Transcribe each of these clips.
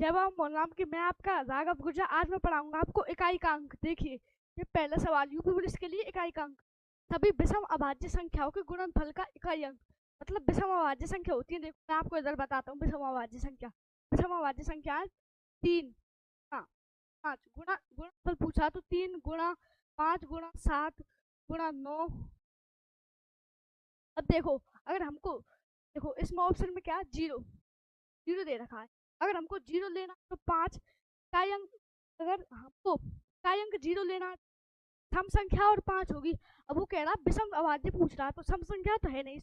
जय बाबा मोहनराम की मैं आपका राघव गुर्जर। आज मैं पढ़ाऊंगा आपको इकाई का अंक। देखिए, ये पहला सवाल यूपी पुलिस के लिए। इकाई का अंक, सभी विषम अभाज्य संख्याओं के गुणनफल का इकाई अंक। मतलब विषम अभाज्य संख्या होती है, देखो मैं आपको इधर बताता हूँ। विषम अभाज्य संख्या, विषम अभाज्य संख्या है 3, हाँ 5 गुणा, गुणनफल पूछा तो 3 गुणा 5 गुणा 7 गुणा 9। अब देखो, अगर हमको, देखो इसमें ऑप्शन में क्या है, जीरो, जीरो दे रखा है। अगर हमको जीरो लेना तो 5 इकाई अंक, अगर हमको इकाई अंक जीरो लेना है, सम संख्या और 5 होगी। अब वो कह रहा विषम अभाज्य पूछ रहा है, तो सम संख्या तो है नहीं,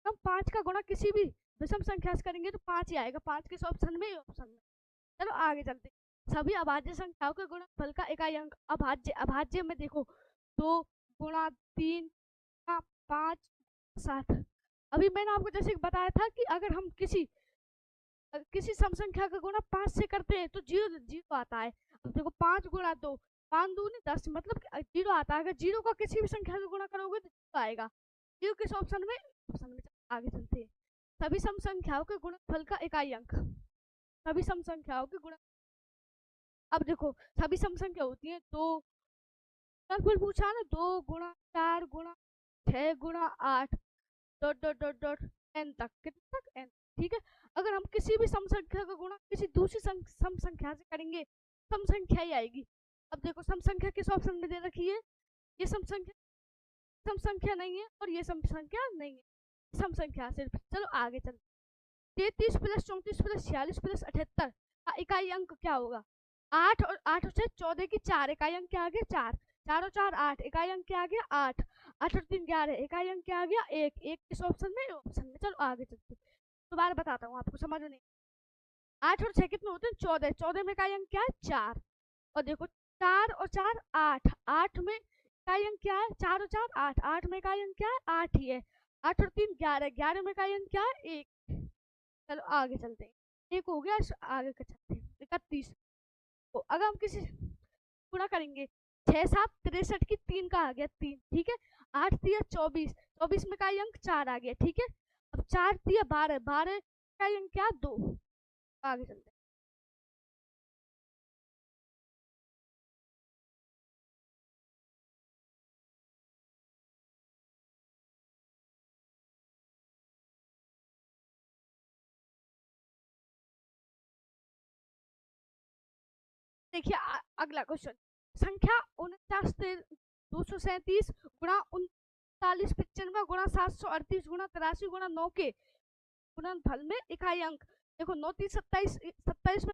हम 5 का गुणा किसी भी विषम संख्या से करेंगे तो 5 ही आएगा। 5 किस ऑप्शन में, ऑप्शन में। चलो आगे चलते, सभी अभाज्य संख्याओं के गुणनफल का इकाई अंक। अभाज्य, अभाज्य में देखो 2 गुणा 3 गुणा 5 7। अभी मैंने आपको जैसे बताया था कि अगर हम किसी सम संख्या का गुणा 5 से करते हैं तो जीरो जीरो आता है। अब देखो 5 गुणा 2, 5 दूनी 10, मतलब जीरो आता है। अगर जीरो का किसी भी संख्या से गुणा करोगे तो जीरो आएगा। जीरो किस ऑप्शन में, ऑप्शन में। आगे चलते हैं, सभी सम संख्याओं के गुणनफल का इकाई अंक। सभी सम संख्याओं के गुण, अब देखो सभी सम संख्या होती है दो, गुणनफल पूछा ना, 2 गुणा 4 गुणा 6 गुणा 8 dot dot dot dot n तक, कितने तक, एन। ठीक है, अगर हम किसी भी सम संख्या का गुणा किसी दूसरी सम संख्या से करेंगे, सम संख्या ही आएगी। अब देखो सम संख्या किस ऑप्शन में दे रखी है, ये सम संख्या नहीं है और ये सम संख्या नहीं है, सम संख्या सिर्फ। चलो आगे चल, 33 प्लस 34 प्लस 46 प्लस 78 का इकाई अंक क्या होगा। 8 और 8 से 14 की 4, इकाई अंक क्या आ गया 4, 4 और 4 8, इकाई अंक क्या आ गया 8, 8 और 3 11, इकाई अंक क्या आ गया 1, 1 किस ऑप्शन में, ऑप्शन में। चलो आगे चलते, दोबारा बताता हूँ आपको समझ नहीं। 8 और 6 कितने होते हैं 14, 14 में इकाई अंक क्या है 4। और देखो 4 और 4 8, 8 में इकाई अंक क्या है 4 और 4 8, 8 में इकाई अंक क्या है 8 ही है। 8 और 3 11, 11 में इकाई अंक क्या है 1। चलो आगे चलते हैं, एक हो गया, आगे का चलते हैं 31 को। अगर हम किसी गुणा करेंगे, 6 7 63 की 3 का आ गया 3, ठीक है। 8 दिया 24, 24 में का अंक 4 आ गया, ठीक है। अब 4 दिया 12, 12 का अंक क्या 2। आगे चलते हैं, देखिए अगला क्वेश्चन, संख्या 49 237 गुणा 39 95 गुणा 738 गुणा 83 गुणा 9 के गुणनफल में इकाई अंक। देखो 9 3 27, 27 में